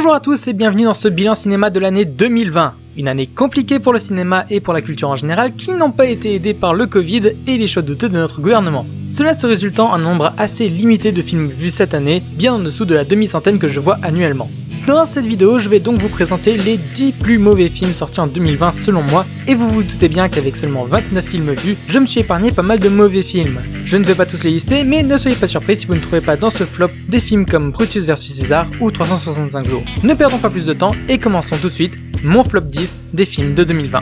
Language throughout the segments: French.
Bonjour à tous et bienvenue dans ce bilan cinéma de l'année 2020. Une année compliquée pour le cinéma et pour la culture en général qui n'ont pas été aidés par le Covid et les choix douteux de notre gouvernement. Cela se résultant en un nombre assez limité de films vus cette année, bien en dessous de la demi-centaine que je vois annuellement. Dans cette vidéo, je vais donc vous présenter les 10 plus mauvais films sortis en 2020 selon moi, et vous vous doutez bien qu'avec seulement 29 films vus, je me suis épargné pas mal de mauvais films. Je ne vais pas tous les lister, mais ne soyez pas surpris si vous ne trouvez pas dans ce flop des films comme Brutus vs César ou 365 jours. Ne perdons pas plus de temps et commençons tout de suite mon flop 10 des films de 2020.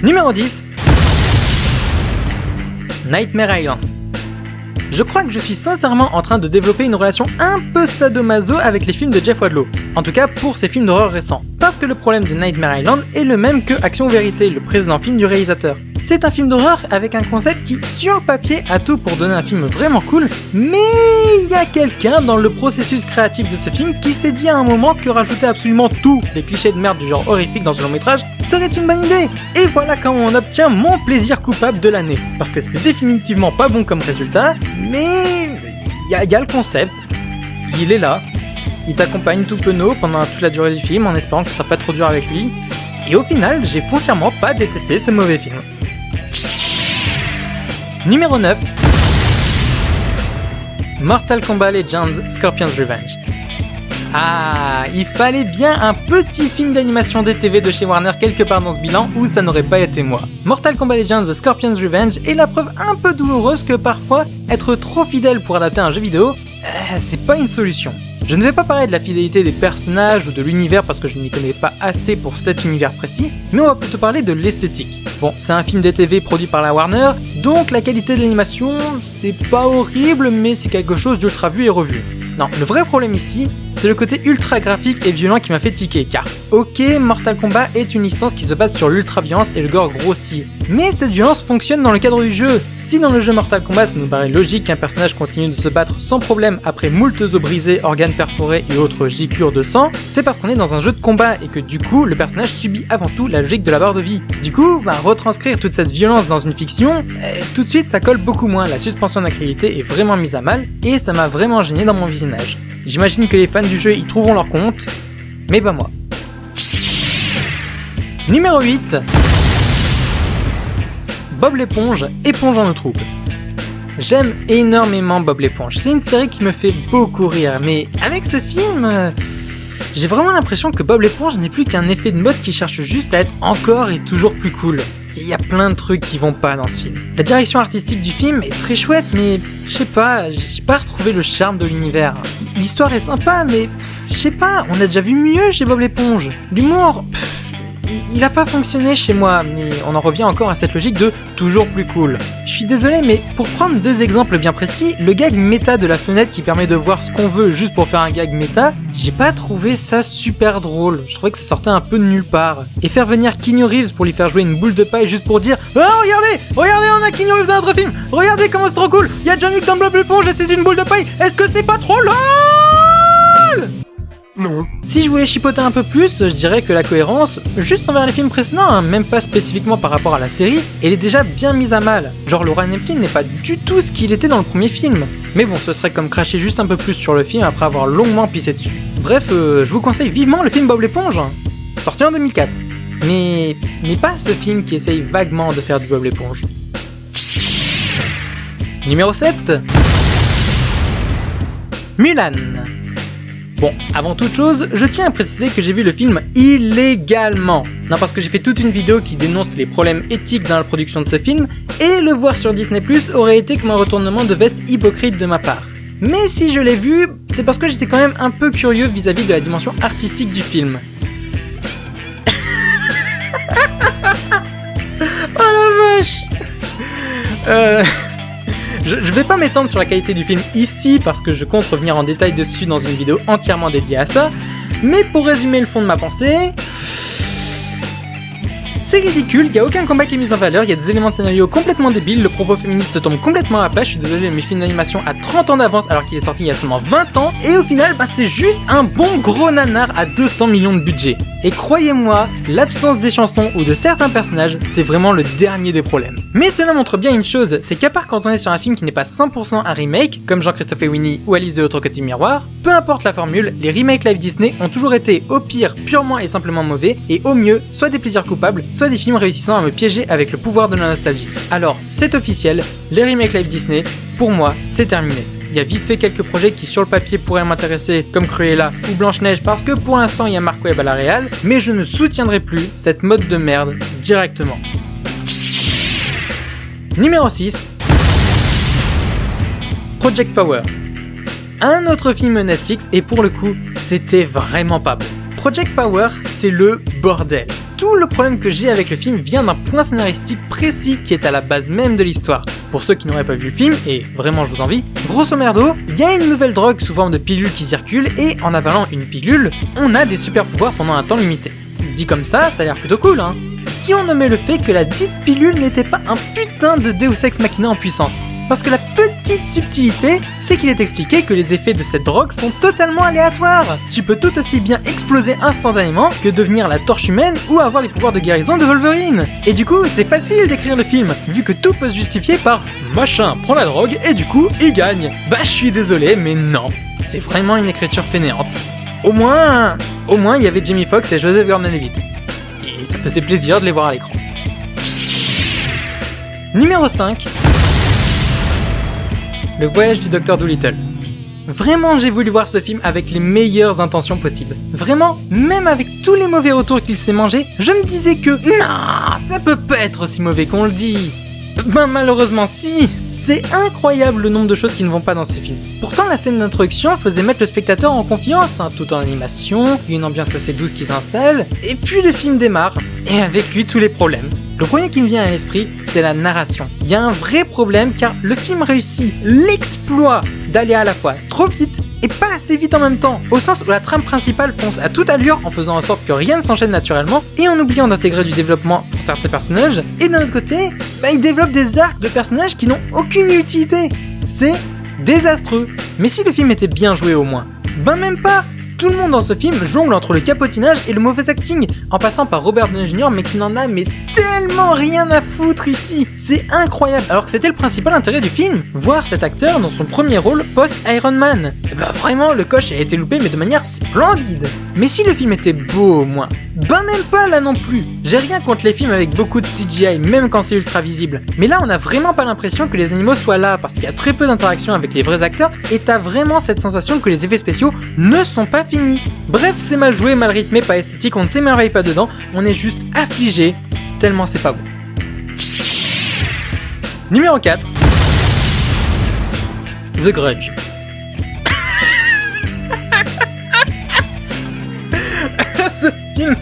Numéro 10. Nightmare Island. Je crois que je suis sincèrement en train de développer une relation un peu sadomaso avec les films de Jeff Wadlow. En tout cas pour ses films d'horreur récents. Parce que le problème de Nightmare Island est le même que Action ou Vérité, le précédent film du réalisateur. C'est un film d'horreur avec un concept qui, sur le papier, a tout pour donner un film vraiment cool, mais il y a quelqu'un dans le processus créatif de ce film qui s'est dit à un moment que rajouter absolument tous les clichés de merde du genre horrifique dans un long métrage serait une bonne idée. Et voilà comment on obtient mon plaisir coupable de l'année. Parce que c'est définitivement pas bon comme résultat, mais il y a le concept, il est là, il t'accompagne tout penaud pendant toute la durée du film en espérant que ça sera pas trop dur avec lui. Et au final, j'ai foncièrement pas détesté ce mauvais film. Numéro 9. Mortal Kombat Legends Scorpion's Revenge. Ah, il fallait bien un petit film d'animation DTV de chez Warner quelque part dans ce bilan où ça n'aurait pas été moi. Mortal Kombat Legends Scorpion's Revenge est la preuve un peu douloureuse que parfois, être trop fidèle pour adapter un jeu vidéo, c'est pas une solution. Je ne vais pas parler de la fidélité des personnages ou de l'univers parce que je n'y connais pas assez pour cet univers précis, mais on va plutôt parler de l'esthétique. Bon, c'est un film DTV produit par la Warner, donc la qualité de l'animation, c'est pas horrible, mais c'est quelque chose d'ultra vu et revu. Non, le vrai problème ici, c'est le côté ultra graphique et violent qui m'a fait tiquer, car ok, Mortal Kombat est une licence qui se base sur l'ultra violence et le gore grossi, mais cette violence fonctionne dans le cadre du jeu. Si dans le jeu Mortal Kombat ça nous paraît logique qu'un personnage continue de se battre sans problème après moult os brisés, organes perforés et autres giclures de sang, c'est parce qu'on est dans un jeu de combat et que du coup le personnage subit avant tout la logique de la barre de vie. Du coup, retranscrire toute cette violence dans une fiction, tout de suite ça colle beaucoup moins, la suspension d'incrédulité est vraiment mise à mal et ça m'a vraiment gêné dans mon visionnage. J'imagine que les fans du jeu y trouveront leur compte, mais pas moi. Numéro 8. Bob l'éponge, éponge en eau trouble. J'aime énormément Bob l'éponge, c'est une série qui me fait beaucoup rire, mais avec ce film, j'ai vraiment l'impression que Bob l'éponge n'est plus qu'un effet de mode qui cherche juste à être encore et toujours plus cool. Il y a plein de trucs qui vont pas dans ce film. La direction artistique du film est très chouette, mais je sais pas, j'ai pas retrouvé le charme de l'univers. L'histoire est sympa, mais je sais pas, on a déjà vu mieux chez Bob l'éponge. L'humour, il a pas fonctionné chez moi, mais on en revient encore à cette logique de toujours plus cool. Je suis désolé, mais pour prendre deux exemples bien précis, le gag méta de la fenêtre qui permet de voir ce qu'on veut juste pour faire un gag méta, j'ai pas trouvé ça super drôle. Je trouvais que ça sortait un peu de nulle part. Et faire venir Keanu Reeves pour lui faire jouer une boule de paille juste pour dire « Oh regardez, on a Keanu Reeves dans notre film. Regardez comment c'est trop cool. Il y a John Wick dans Bob l'éponge et c'est une boule de paille. Est-ce que c'est pas trop lol ?» Non. Si je voulais chipoter un peu plus, je dirais que la cohérence, juste envers les films précédents, même pas spécifiquement par rapport à la série, elle est déjà bien mise à mal. Genre Laura Neptune n'est pas du tout ce qu'il était dans le premier film. Mais bon, ce serait comme cracher juste un peu plus sur le film après avoir longuement pissé dessus. Bref, je vous conseille vivement le film Bob l'éponge, sorti en 2004. Mais pas ce film qui essaye vaguement de faire du Bob l'éponge. Numéro 7. Mulan. Bon, avant toute chose, je tiens à préciser que j'ai vu le film illégalement. Non, parce que j'ai fait toute une vidéo qui dénonce les problèmes éthiques dans la production de ce film, et le voir sur Disney+ aurait été comme un retournement de veste hypocrite de ma part. Mais si je l'ai vu, c'est parce que j'étais quand même un peu curieux vis-à-vis de la dimension artistique du film. Oh la vache. Je vais pas m'étendre sur la qualité du film ici parce que je compte revenir en détail dessus dans une vidéo entièrement dédiée à ça, mais pour résumer le fond de ma pensée, c'est ridicule, y a aucun combat qui est mis en valeur, y a des éléments de scénario complètement débiles, le propos féministe tombe complètement à plat, je suis désolé mais film d'animation à 30 ans d'avance alors qu'il est sorti il y a seulement 20 ans, et au final c'est juste un bon gros nanar à 200 millions de budget. Et croyez-moi, l'absence des chansons ou de certains personnages, c'est vraiment le dernier des problèmes. Mais cela montre bien une chose, c'est qu'à part quand on est sur un film qui n'est pas 100% un remake, comme Jean-Christophe et Winnie ou Alice de l'autre côté du miroir, peu importe la formule, les remakes live Disney ont toujours été au pire purement et simplement mauvais, et au mieux, soit des plaisirs coupables, soit des films réussissant à me piéger avec le pouvoir de la nostalgie. Alors, c'est officiel, les remakes live Disney, pour moi, c'est terminé. Il y a vite fait quelques projets qui sur le papier pourraient m'intéresser, comme Cruella ou Blanche-Neige, parce que pour l'instant il y a Mark Webb à la réal, mais je ne soutiendrai plus cette mode de merde directement. Numéro 6. Project Power. Un autre film Netflix, et pour le coup, c'était vraiment pas bon. Project Power, c'est le bordel. Tout le problème que j'ai avec le film vient d'un point scénaristique précis qui est à la base même de l'histoire. Pour ceux qui n'auraient pas vu le film, et vraiment je vous envie, grosso merdo, il y a une nouvelle drogue sous forme de pilule qui circule, et en avalant une pilule, on a des super pouvoirs pendant un temps limité. Dit comme ça a l'air plutôt cool, hein. Si on nommait le fait que la dite pilule n'était pas un putain de Deus Ex Machina en puissance. Parce que la petite subtilité, c'est qu'il est expliqué que les effets de cette drogue sont totalement aléatoires. Tu peux tout aussi bien exploser instantanément que devenir la torche humaine ou avoir les pouvoirs de guérison de Wolverine. Et du coup, c'est facile d'écrire le film, vu que tout peut se justifier par « machin prend la drogue et du coup, il gagne ». Bah je suis désolé, mais non, c'est vraiment une écriture fainéante. Au moins, il y avait Jamie Foxx et Joseph Gordon-Levitt. Et ça faisait plaisir de les voir à l'écran. Numéro 5. Le voyage du Dr Dolittle. Vraiment, j'ai voulu voir ce film avec les meilleures intentions possibles. Vraiment, même avec tous les mauvais retours qu'il s'est mangé, je me disais que non, ça peut pas être aussi mauvais qu'on le dit. Ben malheureusement si. C'est incroyable le nombre de choses qui ne vont pas dans ce film. Pourtant la scène d'introduction faisait mettre le spectateur en confiance, hein, tout en animation, une ambiance assez douce qui s'installe, et puis le film démarre, et avec lui tous les problèmes. Le premier qui me vient à l'esprit, c'est la narration. Il y a un vrai problème car le film réussit l'exploit d'aller à la fois trop vite et pas assez vite en même temps, au sens où la trame principale fonce à toute allure en faisant en sorte que rien ne s'enchaîne naturellement et en oubliant d'intégrer du développement pour certains personnages, et d'un autre côté, il développe des arcs de personnages qui n'ont aucune utilité. C'est désastreux. Mais si le film était bien joué au moins, même pas. Tout le monde dans ce film jongle entre le capotinage et le mauvais acting, en passant par Robert Downey Jr. mais qui n'en a tellement rien à foutre ici. C'est incroyable, alors que c'était le principal intérêt du film, voir cet acteur dans son premier rôle post-Iron Man. Et vraiment, le coche a été loupé mais de manière splendide. Mais si le film était beau au moins, même pas là non plus. J'ai rien contre les films avec beaucoup de CGI, même quand c'est ultra visible. Mais là, on a vraiment pas l'impression que les animaux soient là, parce qu'il y a très peu d'interaction avec les vrais acteurs, et t'as vraiment cette sensation que les effets spéciaux ne sont pas finis. Bref, c'est mal joué, mal rythmé, pas esthétique, on ne s'émerveille pas dedans, on est juste affligé, tellement c'est pas bon. Numéro 4. The Grudge. Ce film...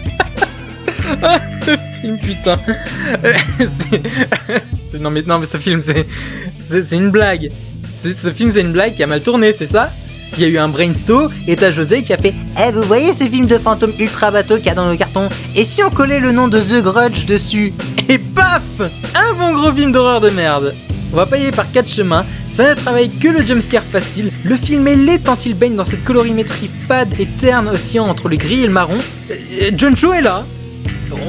ce film, putain. Non mais ce film, c'est une blague. Ce film, c'est une blague qui a mal tourné, c'est ça? Il y a eu un brainstorm et t'as José qui a fait « vous voyez ce film de fantôme ultra bateau qu'il y a dans nos cartons? Et si on collait le nom de The Grudge dessus ?» Et paf, un bon gros film d'horreur de merde. On va pas y aller par 4 chemins, ça ne travaille que le jumpscare facile, le film est laid tant il baigne dans cette colorimétrie fade et terne oscillant entre le gris et le marron. John Cho est là,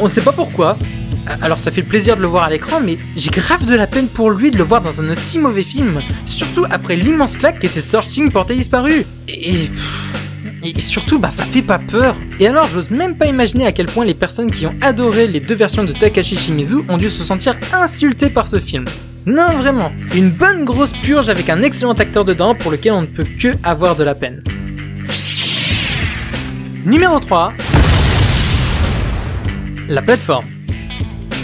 on sait pas pourquoi. Alors ça fait plaisir de le voir à l'écran, mais j'ai grave de la peine pour lui de le voir dans un aussi mauvais film, surtout après l'immense claque qu'était Searching Portée Disparue. Et surtout, ça fait pas peur. Et alors, j'ose même pas imaginer à quel point les personnes qui ont adoré les 2 versions de Takashi Shimizu ont dû se sentir insultées par ce film. Non, vraiment, une bonne grosse purge avec un excellent acteur dedans pour lequel on ne peut que avoir de la peine. Numéro 3. La plateforme.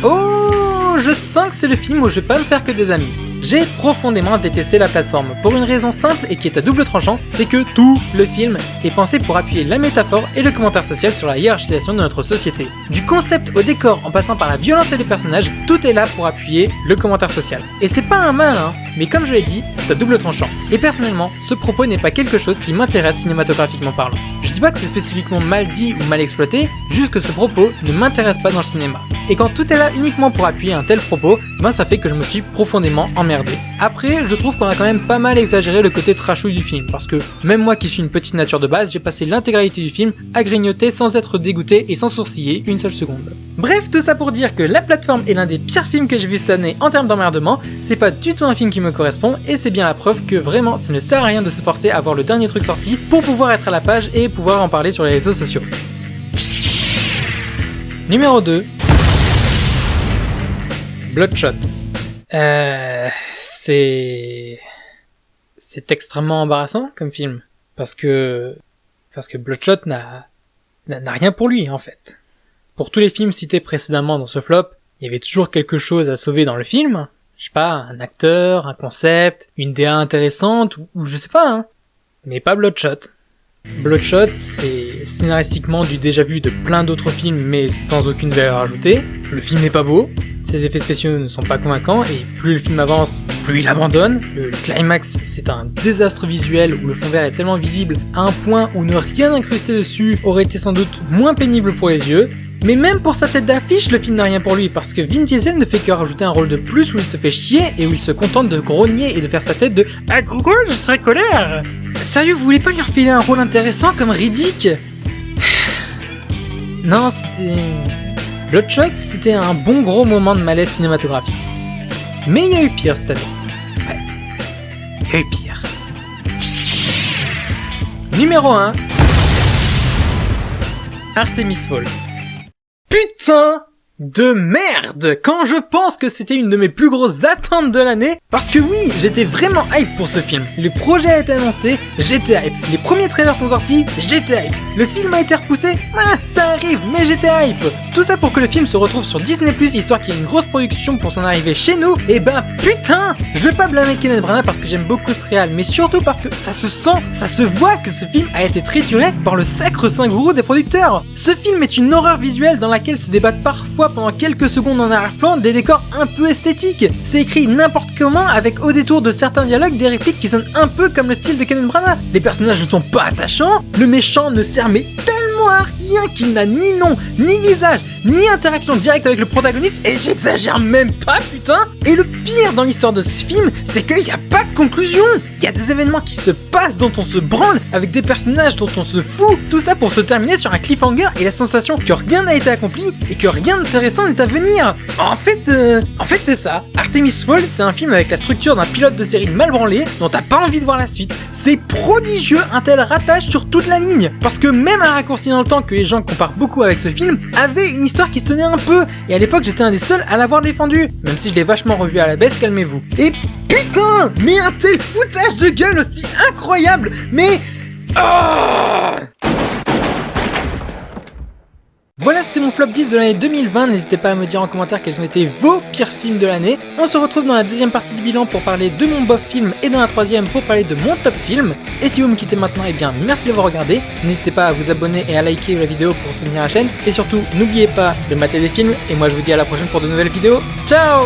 Oh, je sens que c'est le film où je vais pas me faire que des amis. J'ai profondément détesté la plateforme, pour une raison simple et qui est à double tranchant, c'est que tout le film est pensé pour appuyer la métaphore et le commentaire social sur la hiérarchisation de notre société. Du concept au décor en passant par la violence et les personnages, tout est là pour appuyer le commentaire social. Et c'est pas un mal, mais comme je l'ai dit, c'est à double tranchant. Et personnellement, ce propos n'est pas quelque chose qui m'intéresse cinématographiquement parlant. Je dis pas que c'est spécifiquement mal dit ou mal exploité, juste que ce propos ne m'intéresse pas dans le cinéma. et quand tout est là uniquement pour appuyer un tel propos, ben ça fait que je me suis profondément emmerdé. Après, je trouve qu'on a quand même pas mal exagéré le côté trashouille du film, parce que même moi qui suis une petite nature de base, j'ai passé l'intégralité du film à grignoter sans être dégoûté et sans sourciller une seule seconde. Bref, tout ça pour dire que La Plateforme est l'un des pires films que j'ai vu cette année en termes d'emmerdement, c'est pas du tout un film qui me correspond, et c'est bien la preuve que vraiment ça ne sert à rien de se forcer à voir le dernier truc sorti pour pouvoir être à la page et pouvoir en parler sur les réseaux sociaux. Numéro 2. Bloodshot. C'est extrêmement embarrassant comme film, parce que Bloodshot n'a rien pour lui en fait. Pour tous les films cités précédemment dans ce flop, il y avait toujours quelque chose à sauver dans le film. Je sais pas, un acteur, un concept, une DA intéressante, ou je sais pas, hein. Mais pas Bloodshot. Bloodshot, c'est scénaristiquement du déjà vu de plein d'autres films, mais sans aucune valeur ajoutée. Le film n'est pas beau, ses effets spéciaux ne sont pas convaincants, et plus le film avance, plus il abandonne. Le climax, c'est un désastre visuel où le fond vert est tellement visible à un point où ne rien incruster dessus aurait été sans doute moins pénible pour les yeux. Mais même pour sa tête d'affiche, le film n'a rien pour lui, parce que Vin Diesel ne fait que rajouter un rôle de plus où il se fait chier et où il se contente de grogner et de faire sa tête de « Ah gros, je serais colère !» Sérieux, vous voulez pas lui refiler un rôle intéressant comme Riddick? Non, Bloodshot, c'était un bon gros moment de malaise cinématographique. Mais il y a eu pire cette année. Ouais, il y a eu pire. Numéro 1. Artemis Fall. Putain de merde quand je pense que c'était une de mes plus grosses attentes de l'année, parce que oui, j'étais vraiment hype pour ce film. Le projet a été annoncé, j'étais hype. Les premiers trailers sont sortis, j'étais hype. Le film a été repoussé, ça arrive, mais j'étais hype. Tout ça pour que le film se retrouve sur Disney+, histoire qu'il y ait une grosse production pour son arrivée chez nous, et ben putain, je vais pas blâmer Kenneth Branagh parce que j'aime beaucoup ce réal, mais surtout parce que ça se sent, ça se voit que ce film a été trituré par le sacre-saint gourou des producteurs. Ce film est une horreur visuelle dans laquelle se débattent parfois pendant quelques secondes en arrière-plan des décors un peu esthétiques. C'est écrit n'importe comment avec au détour de certains dialogues des répliques qui sonnent un peu comme le style de Kenneth Branagh. Les personnages ne sont pas attachants, le méchant ne sert mais tellement à rien qu'il n'a ni nom, ni visage, ni interaction directe avec le protagoniste, et j'exagère même pas putain. Et le pire dans l'histoire de ce film, c'est qu'il n'y a pas de conclusion. Il y a des événements qui se passent dont on se branle, avec des personnages dont on se fout, tout ça pour se terminer sur un cliffhanger et la sensation que rien n'a été accompli et que rien d'intéressant n'est à venir. En fait c'est ça. Artemis Fall, c'est un film avec la structure d'un pilote de série mal branlé dont t'as pas envie de voir la suite. C'est prodigieux un tel ratage sur toute la ligne, parce que même un raccourci dans le temps que les gens comparent beaucoup avec ce film avait une histoire qui se tenait un peu, et à l'époque j'étais un des seuls à l'avoir défendu, même si je l'ai vachement revu à la baisse, calmez-vous. Et putain, mais un tel foutage de gueule aussi incroyable, mais... Voilà, c'était mon flop 10 de l'année 2020, n'hésitez pas à me dire en commentaire quels ont été vos pires films de l'année. On se retrouve dans la deuxième partie du bilan pour parler de mon bof film et dans la troisième pour parler de mon top film. Et si vous me quittez maintenant, eh bien merci d'avoir regardé, n'hésitez pas à vous abonner et à liker la vidéo pour soutenir la chaîne, et surtout n'oubliez pas de mater des films, et moi je vous dis à la prochaine pour de nouvelles vidéos. Ciao!